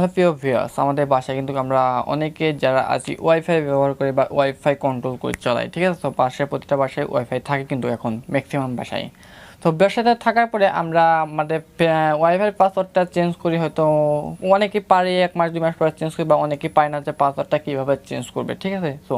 Hello প্রিয় viewers, আমাদের বাসায় কিন্তু আমরা অনেকে যারা আছি ওয়াইফাই ব্যবহার করি বা ওয়াইফাই কন্ট্রোল করে চালাই, ঠিক আছে। তো বাসায় প্রতিটা বাসায় ওয়াইফাই থাকে কিন্তু এখন ম্যাক্সিমাম বাসায়। তো বাসাতে থাকার পরে আমরা আমাদের ওয়াইফাই পাসওয়ার্ডটা চেঞ্জ করি, হয়তো অনেকেই পারে 1 মাস 2 মাস পরে চেঞ্জ করি বা অনেকেই পায় না যে পাসওয়ার্ডটা কীভাবে চেঞ্জ করবে, ঠিক আছে। সো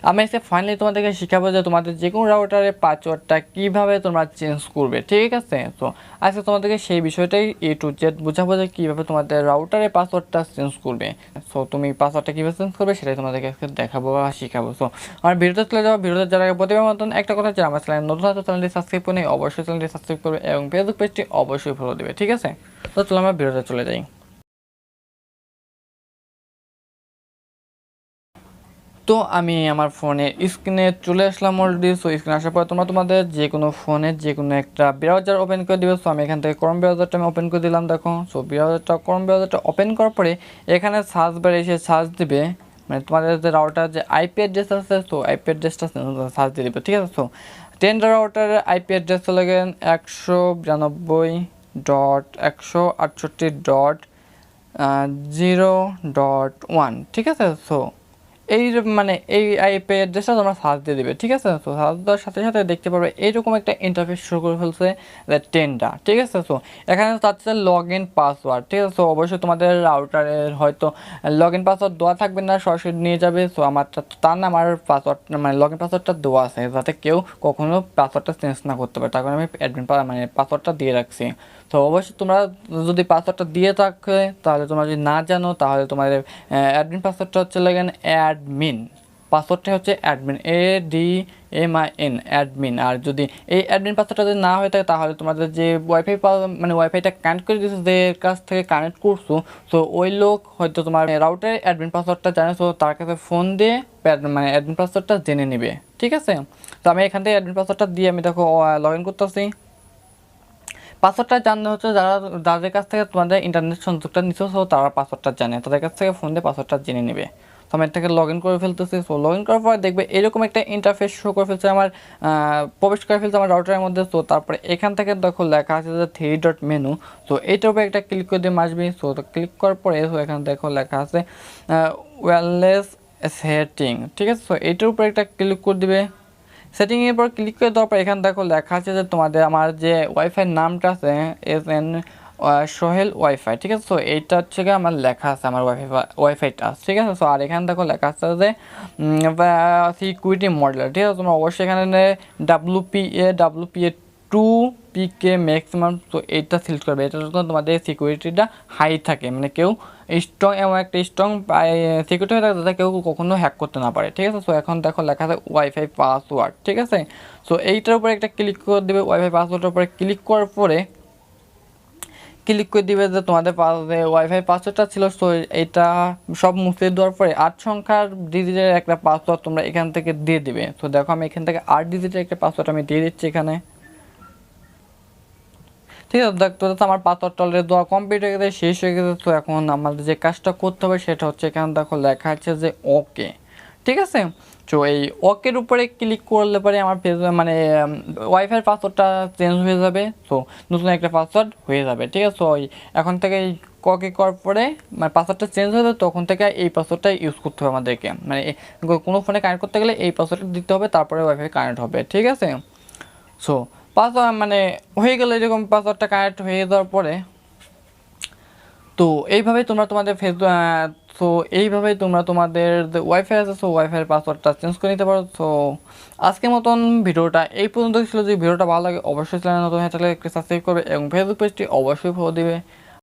আমি এসে ফাইনালি তোমাদেরকে শেখাবো যে তোমাদের যে কোনো রাউটারের পাসওয়ার্ডটা কীভাবে তোমরা চেঞ্জ করবে, ঠিক আছে। তো আজকে তোমাদেরকে সেই বিষয়টাই A to Z বোঝাবো যে কীভাবে তোমাদের রাউটারের পাসওয়ার্ডটা চেঞ্জ করবে। সো তুমি পাসওয়ার্ডটা কীভাবে চেঞ্জ করবে সেটাই তোমাদেরকে আজকে দেখাবো বা শেখাবো। সো আমার ভিডিওতে চলে যাবো। ভিডিওতে যারা প্রতিবার মতন একটা কথা যে আমার চ্যানেল নতুন আছে, চ্যানেলটি সাবস্ক্রাইব করে অবশ্যই চ্যানেলটি সাবস্ক্রাইব করবে এবং ফেসবুক পেজটি অবশ্যই ফলো দেবে, ঠিক আছে। তো চলো আমরা ভিডিওতে চলে যাই। তো আমি আমার ফোনের স্ক্রিনে চলে আসলাম অলরেডি। সো স্ক্রিনে আসার পর তোমরা তোমাদের যে কোনো ফোনের যে কোনো একটা ব্রাউজার ওপেন করে দিবে। সো আমি এখান থেকে ক্রোম ব্রাউজারটা আমি ওপেন করে দিলাম, দেখো। সো ক্রোম ব্রাউজারটা ওপেন করার পরে এখানে সার্চ বারে এসে সার্চ দিবে, মানে তোমাদের যে রাউটার যে আইপি অ্যাড্রেস আছে, তো আইপি অ্যাড্রেসটা সার্চ দিয়ে দিবে, ঠিক আছে। সো 10 রাউটারের আইপি অ্যাড্রেস চলে গেলেন 192.168.0.1, ঠিক আছে। সো এই মানে এই আইপি অ্যাড্রেসটা তোমরা সার্চ দিয়ে দেবে, ঠিক আছে। তো সার্চ দেওয়ার সাথে সাথে দেখতে পারবে এইরকম একটা ইন্টারফেস শুরু করে ফেলছে টেনটা, ঠিক আছে। সো এখানে চাচ্ছে লগ ইন পাসওয়ার্ড, ঠিক আছে। সো অবশ্যই তোমাদের রাউটারের হয়তো লগ ইন পাসওয়ার্ড দেওয়া থাকবে না, সরাসরি নিয়ে যাবে। সো আমারটা তার না, আমার পাসওয়ার্ড মানে লগ ইন পাসওয়ার্ডটা দেওয়া আছে যাতে কেউ কখনো পাসওয়ার্ডটা চেঞ্জ না করতে পারে, তার কারণে আমি মানে পাসওয়ার্ডটা দিয়ে রাখছি। তো অবশ্যই তোমরা যদি পাসওয়ার্ডটা দিয়ে থাকে, তাহলে তোমরা যদি না জানো, তাহলে তোমাদের অ্যাডমিন পাসওয়ার্ডটা হচ্ছে লাগেন অ্যাডমিন। পাসওয়ার্ডটা হচ্ছে অ্যাডমিন, ADMIN, অ্যাডমিন। আর যদি এই অ্যাডমিন পাসওয়ার্ডটা যদি না হয়ে থাকে, তাহলে তোমাদের যে ওয়াইফাই মানে ওয়াইফাইটা কানেক্ট করে দিয়েছো, যে কাছ থেকে কানেক্ট করছো, সো ওই লোক হয়তো তোমার রাউটারে অ্যাডমিন পাসওয়ার্ডটা জানে। সো তার কাছে ফোন দিয়ে মানে অ্যাডমিন পাসওয়ার্ডটা জেনে নেবে, ঠিক আছে। তো আমি এখান থেকে অ্যাডমিন পাসওয়ার্ডটা দিয়ে আমি দেখো লগ ইন করতেছি। পাসওয়ার্ডটা জানতে হচ্ছে যাদের কাছ থেকে তোমাদের ইন্টারনেট সংযোগটা নিচ্ছ, সো তারা পাসওয়ার্ডটা জানে, তাদের কাছ থেকে ফোন দিয়ে পাসওয়ার্ডটা জেনে নেবে। তো আমি এটাকে লগ ইন করে ফেলতেছি। সো লগ ইন করার পর দেখবে এরকম একটা ইন্টারফেস শো করে ফেলছে, আমার প্রবেশ করে ফেলছে আমার রাউটারের মধ্যে। তো তারপরে এখান থেকে দেখো লেখা আছে যে 3 ডট মেনু। তো এইটার উপরে একটা ক্লিক করে দিয়ে আসবি। সো তো ক্লিক করার পরে এখানে দেখো লেখা আছে ওয়্যারলেস সেটিং, ঠিক আছে। সো এইটার উপরে একটা ক্লিক করে দিবে। সেটিংয়ের পর ক্লিক করে দেওয়ার পর এখানে দেখো লেখা আছে যে তোমাদের আমার যে ওয়াইফাইয়ের নামটা আছে SN সোহেল ওয়াইফাই, ঠিক আছে। সো এইটা হচ্ছে গিয়ে আমার লেখা আছে আমার ওয়াইফাইটা, ঠিক আছে। সো আর এখানে দেখো লেখা আছে যে সিকিউরিটি মডেল, ঠিক আছে। তোমরা অবশ্যই এখানে WPA 2PK ম্যাক্সিমাম, তো এইটা সিলেক্ট করবে। এটা জন্য তোমাদের সিকিউরিটিটা হাই থাকে, মানে কেউ স্ট্রং, এমন একটা স্ট্রং সিকিউরিটি হয়ে থাকে যাতে কেউ কখনো হ্যাক করতে না পারে, ঠিক আছে। সো এখন দেখো লেখা আছে ওয়াইফাই পাসওয়ার্ড, ঠিক আছে। সো এইটার উপরে একটা ক্লিক করে দেবে। ওয়াইফাই পাসওয়ার্ডের উপরে ক্লিক করার পরে ক্লিক করে দিবে যে তোমাদের ওয়াইফাই পাসওয়ার্ডটা ছিল। সো এইটা সব মুছে দেওয়ার পরে 8 সংখ্যার ডিজিটের একটা পাসওয়ার্ড তোমরা এখান থেকে দিয়ে দিবে। তো দেখো আমি এখান থেকে 8 ডিজিটের একটা পাসওয়ার্ড আমি দিয়ে দিচ্ছি এখানে, ঠিক আছে। দেখতে পাচ্ছ আমার পাসওয়ার্ডটা অলরেডি দেওয়া কমপ্লিট হয়ে গেছে, শেষ হয়ে গেছে। তো এখন আমাদের যে কাজটা করতে হবে সেটা হচ্ছে এখানে দেখো লেখা আছে যে ওকে, ঠিক আছে। তো এই ওকের উপরে ক্লিক করলে পরে আমার মানে ওয়াইফাই পাসওয়ার্ডটা চেঞ্জ হয়ে যাবে। তো নতুন একটা পাসওয়ার্ড হয়ে যাবে, ঠিক আছে। তো এখন থেকে এই ওকে করার পরে মানে পাসওয়ার্ডটা চেঞ্জ হয়ে যাবে, তখন থেকে এই পাসওয়ার্ডটা ইউজ করতে হবে আমাদেরকে, মানে কোনো ফোনে কানেক্ট করতে গেলে এই পাসওয়ার্ডটা দিতে হবে, তারপরে ওয়াইফাই কানেক্ট হবে, ঠিক আছে। সো পাসওয়ার্ড মানে হয়ে গেলে এরকম পাসওয়ার্ডটা কানেক্ট হয়ে যাওয়ার পরে, তো এইভাবেই তোমরা তোমাদের সো এইভাবেই তোমরা তোমাদের যে ওয়াইফাই আছে, সো ওয়াইফাইয়ের পাসওয়ার্ডটা চেঞ্জ করে নিতে পারো। সো আজকের মতন ভিডিওটা এই পর্যন্ত ছিল। যদি ভিডিওটা ভালো লাগে অবশ্যই চ্যানেল নতুন হয়ে থাকলে একটু সাবস্ক্রাইব করবে এবং ফেসবুক পেজটি অবশ্যই ফলো দিবে।